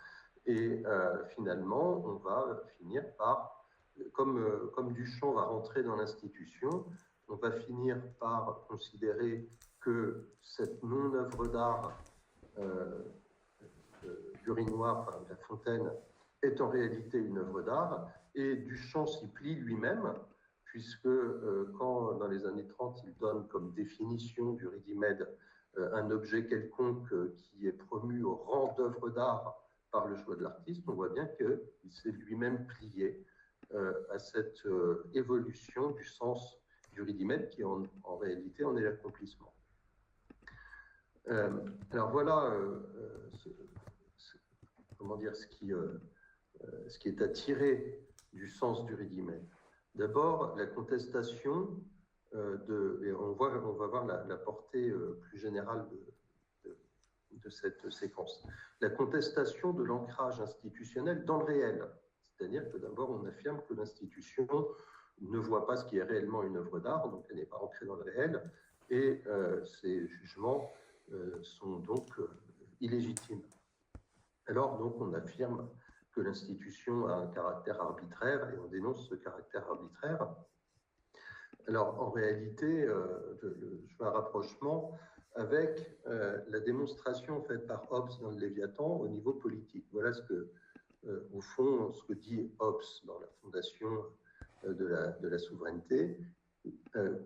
Et finalement, on va finir par, comme Duchamp va rentrer dans l'institution, on va finir par considérer que cette non-œuvre d'art d'Urinoir, enfin, La Fontaine, est en réalité une œuvre d'art, et Duchamp s'y plie lui-même, puisque quand, dans les années 30, il donne comme définition du ready-made un objet quelconque qui est promu au rang d'œuvre d'art par le choix de l'artiste, on voit bien qu'il s'est lui-même plié à cette évolution du sens du ready-made qui, en réalité, en est l'accomplissement. Alors voilà comment dire, ce qui est à tirer du sens du ready-made. D'abord, la contestation et on va voir la portée plus générale de cette séquence. La contestation de l'ancrage institutionnel dans le réel. C'est-à-dire que d'abord, on affirme que l'institution ne voit pas ce qui est réellement une œuvre d'art, donc elle n'est pas ancrée dans le réel, et ces jugements sont donc illégitimes. Alors, donc, on affirme que l'institution a un caractère arbitraire et on dénonce ce caractère arbitraire. Alors, en réalité, je fais un rapprochement avec la démonstration faite par Hobbes dans le Léviathan au niveau politique. Voilà au fond, ce que dit Hobbes dans la fondation de la souveraineté.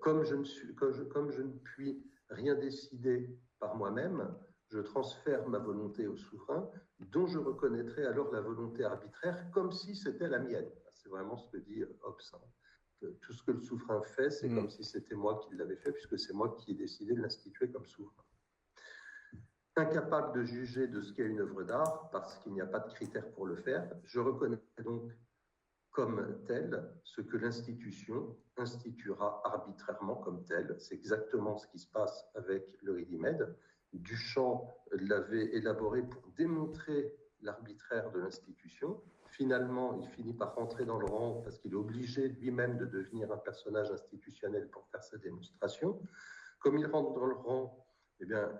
Comme je ne puis rien décider par moi-même, je transfère ma volonté au souverain, dont je reconnaîtrai alors la volonté arbitraire comme si c'était la mienne. C'est vraiment ce que dit Hobbes. Tout ce que le souverain fait, c'est comme si c'était moi qui l'avais fait, puisque c'est moi qui ai décidé de l'instituer comme souverain. Incapable de juger de ce qu'est une œuvre d'art, parce qu'il n'y a pas de critères pour le faire, je reconnais donc comme tel ce que l'institution instituera arbitrairement comme tel. C'est exactement ce qui se passe avec le ready-made. Duchamp l'avait élaboré pour démontrer l'arbitraire de l'institution. Finalement, il finit par rentrer dans le rang parce qu'il est obligé lui-même de devenir un personnage institutionnel pour faire sa démonstration. Comme il rentre dans le rang, eh bien,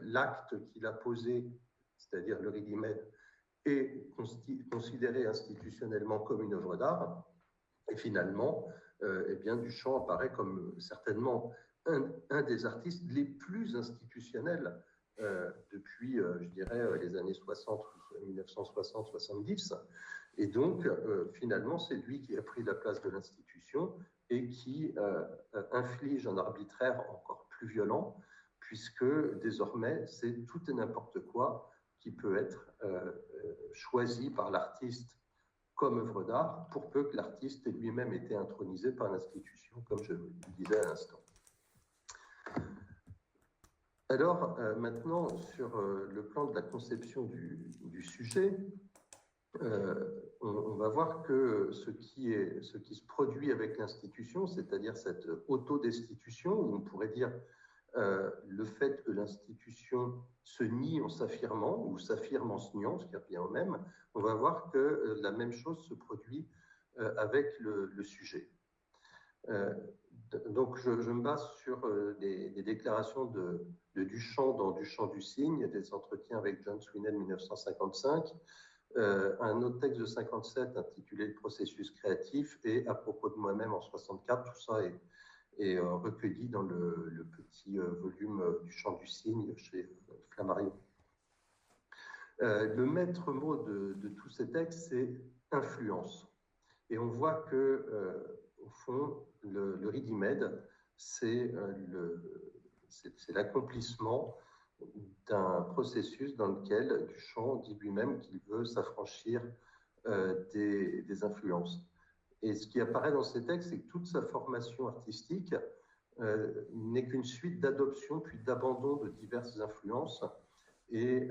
l'acte qu'il a posé, c'est-à-dire le ready-made, est considéré institutionnellement comme une œuvre d'art. Et finalement, eh bien, Duchamp apparaît comme certainement un des artistes les plus institutionnels depuis, je dirais, les années 60, 1960-70. Et donc, finalement, c'est lui qui a pris la place de l'institution et qui inflige un arbitraire encore plus violent, puisque désormais, c'est tout et n'importe quoi qui peut être choisi par l'artiste comme œuvre d'art, pour peu que l'artiste ait lui-même été intronisé par l'institution, comme je le disais à l'instant. Alors, maintenant, sur le plan de la conception du sujet, on va voir que ce qui se produit avec l'institution, c'est-à-dire cette autodestitution, où on pourrait dire le fait que l'institution se nie en s'affirmant ou s'affirme en se niant, ce qui revient au même, on va voir que la même chose se produit avec le sujet. Donc, je me base sur des déclarations de Duchamp dans Duchamp du Cygne, des entretiens avec John Sweeney de 1955, un autre texte de 57 intitulé « Le processus créatif » et « À propos de moi-même » en 64, tout ça est recueilli dans le petit volume du Chant du Cygne chez Flammarion. Le maître mot de tous ces textes, c'est influence. Et on voit que, au fond, le ready-made, c'est l'accomplissement d'un processus dans lequel Duchamp dit lui-même qu'il veut s'affranchir des influences. Et ce qui apparaît dans ces textes, c'est que toute sa formation artistique n'est qu'une suite d'adoption puis d'abandon de diverses influences. Et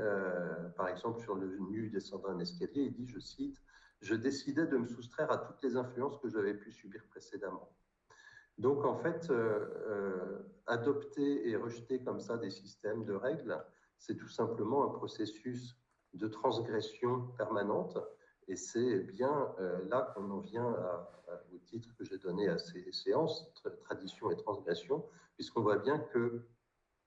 par exemple, sur le nu descendant un escalier, il dit, je cite, « Je décidais de me soustraire à toutes les influences que j'avais pu subir précédemment ». Donc, en fait, adopter et rejeter comme ça des systèmes de règles, c'est tout simplement un processus de transgression permanente. Et c'est bien là qu'on en vient au titre que j'ai donné à ces séances, tradition et transgression, puisqu'on voit bien que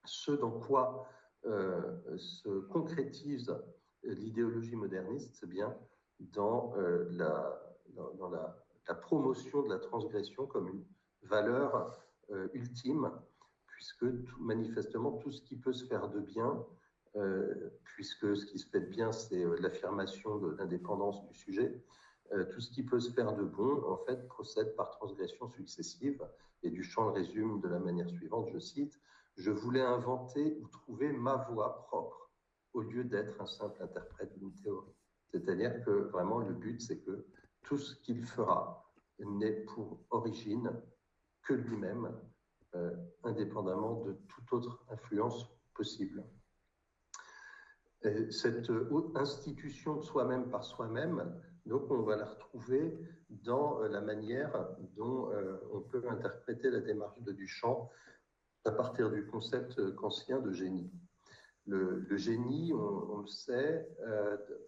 ce dans quoi se concrétise l'idéologie moderniste, c'est bien dans la promotion de la transgression comme une valeur ultime, puisque manifestement tout ce qui peut se faire de bien, puisque ce qui se fait de bien, c'est l'affirmation de l'indépendance du sujet, tout ce qui peut se faire de bon, en fait, procède par transgression successive. Et Duchamp le résume de la manière suivante, je cite, « Je voulais inventer ou trouver ma voie propre, au lieu d'être un simple interprète d'une théorie. » C'est-à-dire que vraiment, le but, c'est que tout ce qu'il fera n'est pour origine que lui-même, indépendamment de toute autre influence possible. Et cette institution de soi-même par soi-même, donc on va la retrouver dans la manière dont on peut interpréter la démarche de Duchamp à partir du concept kantien de génie. Le génie, on le sait,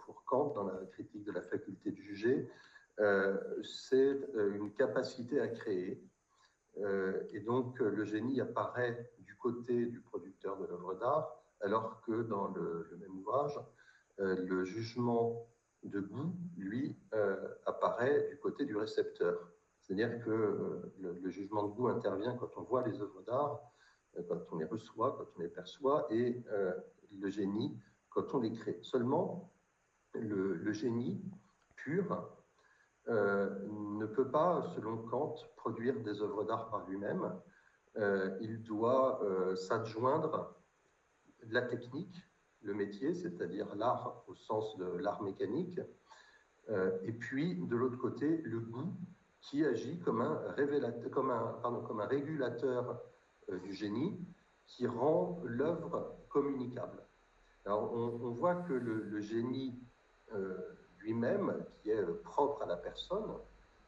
pour Kant, dans la critique de la faculté de juger, c'est une capacité à créer. Et donc, le génie apparaît du côté du producteur de l'œuvre d'art, alors que dans le même ouvrage, le jugement de goût, lui, apparaît du côté du récepteur. C'est-à-dire que le jugement de goût intervient quand on voit les œuvres d'art, quand on les reçoit, quand on les perçoit, et le génie quand on les crée. Seulement, le génie pur ne peut pas, selon Kant, produire des œuvres d'art par lui-même. Il doit s'adjoindre la technique, le métier, c'est-à-dire l'art au sens de l'art mécanique, et puis de l'autre côté, le goût qui agit comme un régulateur du génie qui rend l'œuvre communicable. Alors on voit que le génie lui-même, qui est propre à la personne,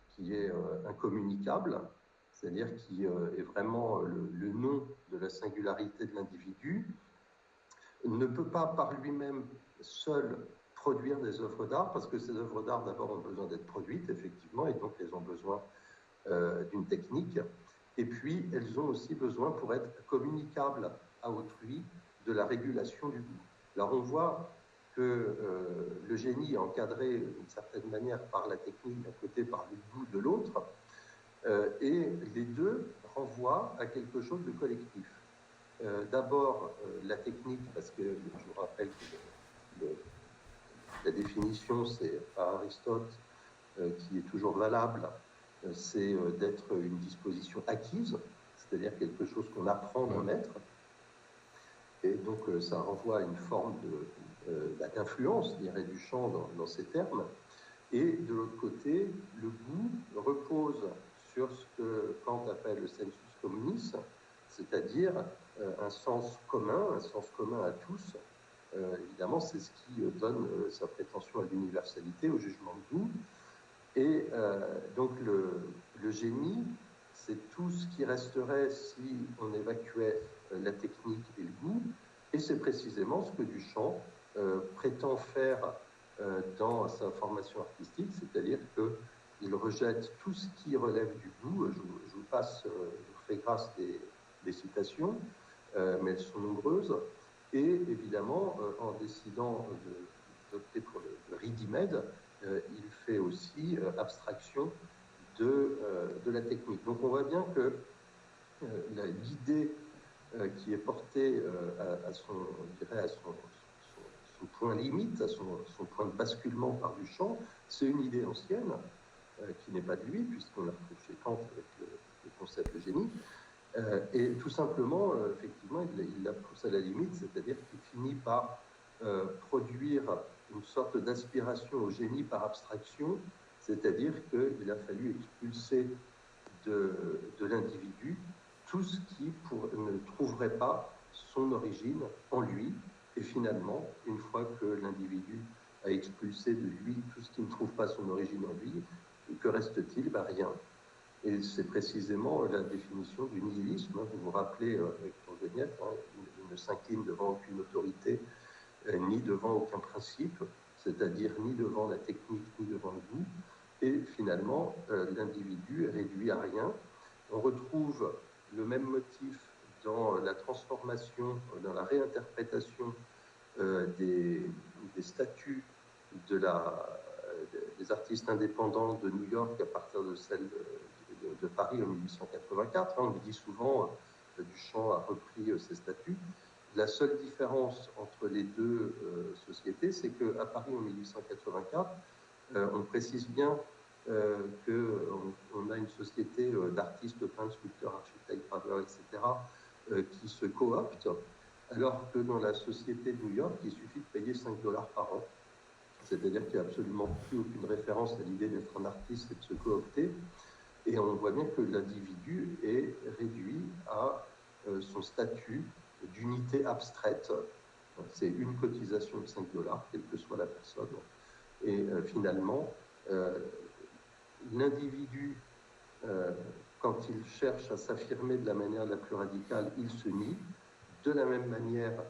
qui est incommunicable, c'est-à-dire qui est vraiment le nom de la singularité de l'individu, ne peut pas par lui-même seul produire des œuvres d'art, parce que ces œuvres d'art d'abord ont besoin d'être produites, effectivement, et donc elles ont besoin d'une technique, et puis elles ont aussi besoin, pour être communicables à autrui, de la régulation du goût. Alors on voit que le génie est encadré d'une certaine manière par la technique d'un côté, par le goût de l'autre, et les deux renvoient à quelque chose de collectif. D'abord, la technique, parce que je vous rappelle que la définition, c'est par Aristote, qui est toujours valable, c'est d'être une disposition acquise, c'est-à-dire quelque chose qu'on apprend d'un maître. Et donc, ça renvoie à une forme d'influence, dirait Duchamp, dans ces termes. Et de l'autre côté, le goût repose sur ce que Kant appelle le sensus communis, c'est-à-dire un sens commun à tous. Évidemment, c'est ce qui donne sa prétention à l'universalité, au jugement de goût. Et donc, le génie, c'est tout ce qui resterait si on évacuait la technique et le goût. Et c'est précisément ce que Duchamp prétend faire dans sa formation artistique, c'est-à-dire qu'il rejette tout ce qui relève du goût. Je vous fais grâce des citations, mais elles sont nombreuses. Et évidemment, en décidant d'opter pour le ready-made, il fait aussi abstraction de la technique. Donc on voit bien que l'idée qui est portée à son point limite, à son point de basculement par Duchamp, c'est une idée ancienne qui n'est pas de lui, puisqu'on la retrouve chez Kant avec le concept de génie. Et tout simplement, effectivement, il la pousse à la limite, c'est-à-dire qu'il finit par produire une sorte d'aspiration au génie par abstraction, c'est-à-dire qu'il a fallu expulser de l'individu tout ce qui ne trouverait pas son origine en lui. Et finalement, une fois que l'individu a expulsé de lui tout ce qui ne trouve pas son origine en lui, que reste-t-il? Rien. Et c'est précisément la définition du nihilisme. Vous vous rappelez, avec Tourgenieff, il ne s'incline devant aucune autorité, ni devant aucun principe, c'est-à-dire ni devant la technique, ni devant le goût. Et finalement, l'individu est réduit à rien. On retrouve le même motif dans la transformation, dans la réinterprétation des statuts des artistes indépendants de New York à partir de celle de Paris en 1884. On le dit souvent, Duchamp a repris ces statuts. La seule différence entre les deux sociétés, c'est qu'à Paris en 1884, On précise bien qu'on a une société d'artistes, peintres, sculpteurs, architectes, graveurs, etc., qui se cooptent, alors que dans la société de New York, il suffit de payer $5 par an. C'est-à-dire qu'il n'y a absolument plus aucune référence à l'idée d'être un artiste et de se coopter. Et on voit bien que l'individu est réduit à son statut d'unité abstraite. C'est une cotisation de $5, quelle que soit la personne. Et finalement, l'individu, quand il cherche à s'affirmer de la manière la plus radicale, il se nie. De la même manière,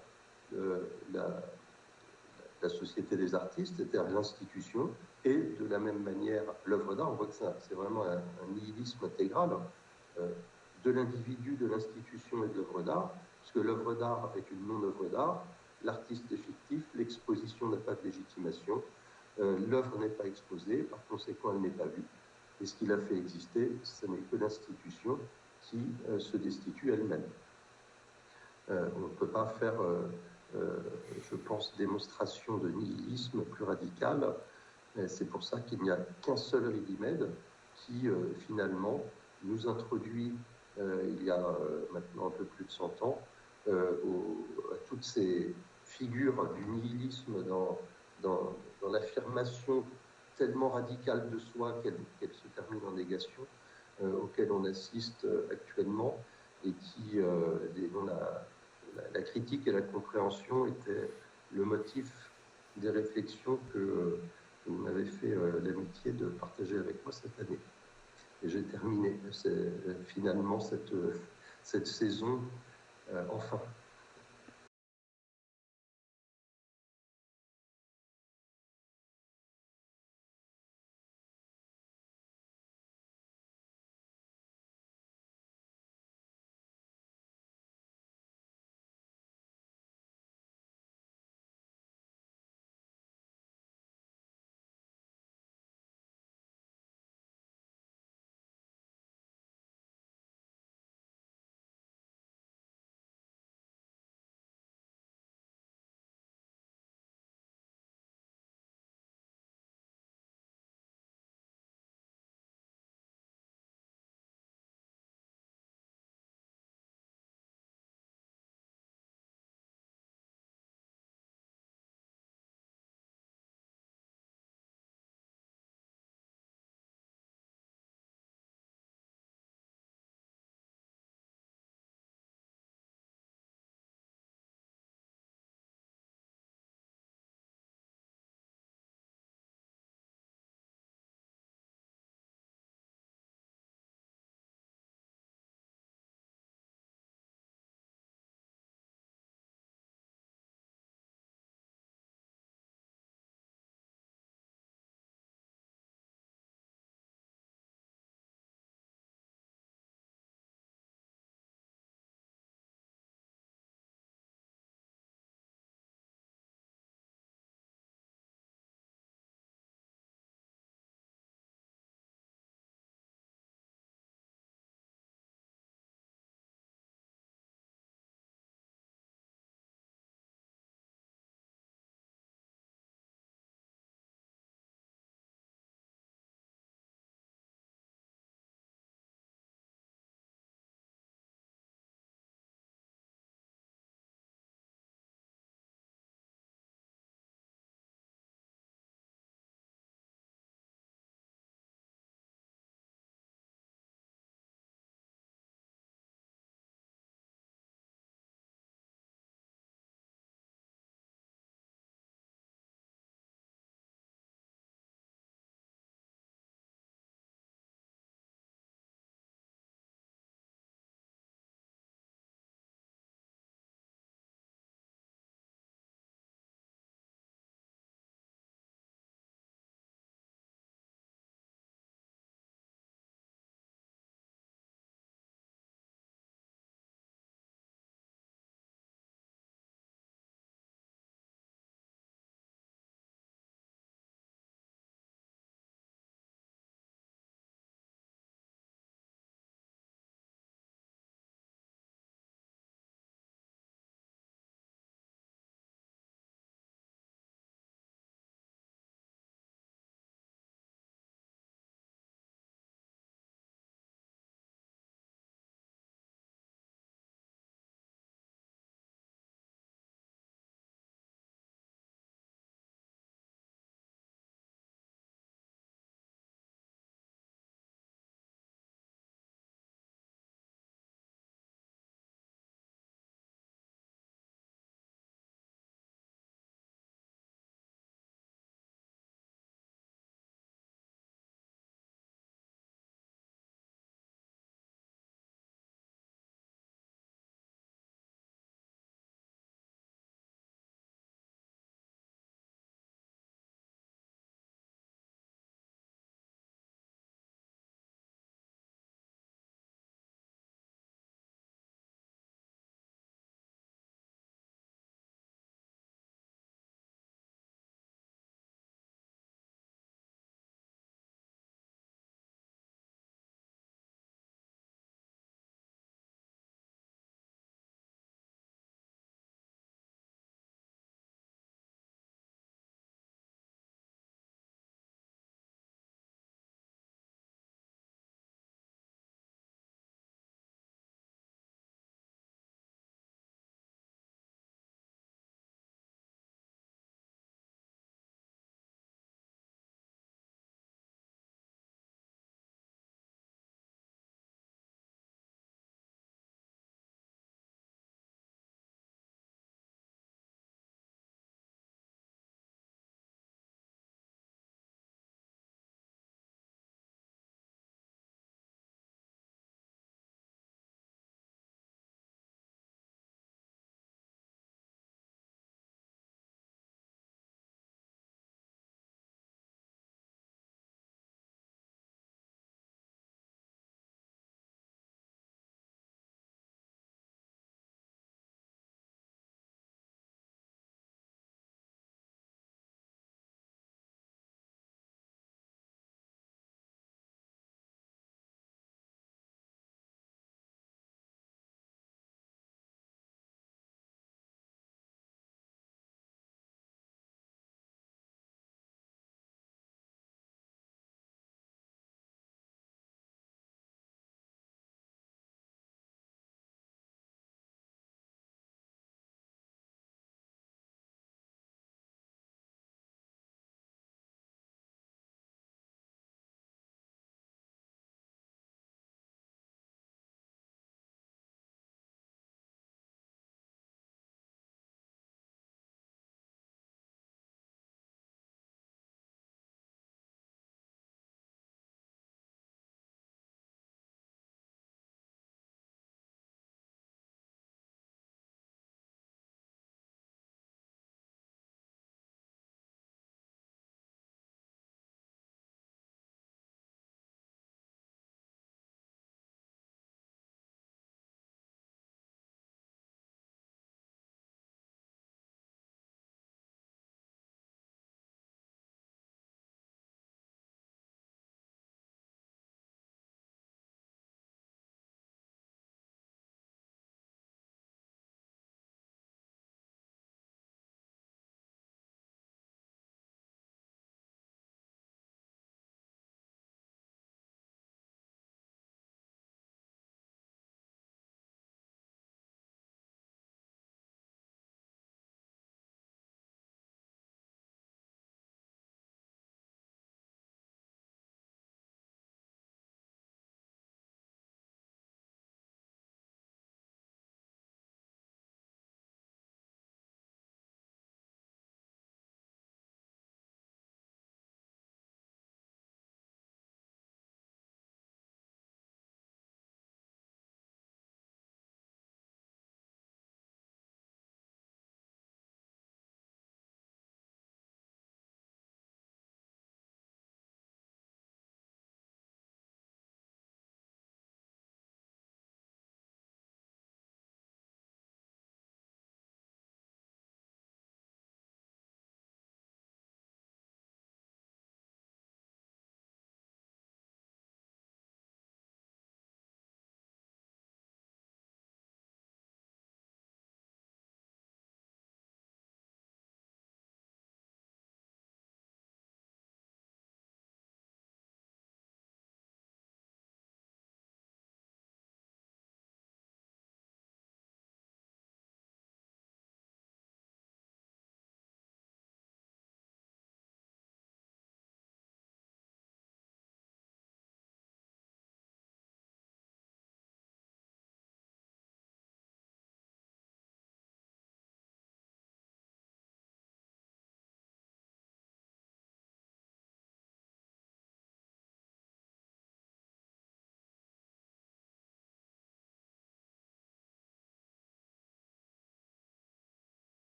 la société des artistes, c'est-à-dire l'institution, et de la même manière, l'œuvre d'art. On voit que c'est vraiment un nihilisme intégral de l'individu, de l'institution et de l'œuvre d'art, puisque l'œuvre d'art est une non-œuvre d'art, l'artiste est fictif, l'exposition n'a pas de légitimation, l'œuvre n'est pas exposée, par conséquent, elle n'est pas vue. Et ce qui l'a fait exister, ce n'est que l'institution qui se destitue elle-même. On ne peut pas faire, je pense, démonstration de nihilisme plus radicale. C'est pour ça qu'il n'y a qu'un seul ready-made qui, finalement, nous introduit, il y a maintenant un peu plus de 100 ans, à toutes ces figures du nihilisme dans l'affirmation tellement radicale de soi qu'elle se termine en négation, auquel on assiste actuellement, et dont la critique et la compréhension étaient le motif des réflexions que vous m'avez fait l'amitié de partager avec moi cette année. Et j'ai terminé finalement cette saison, enfin.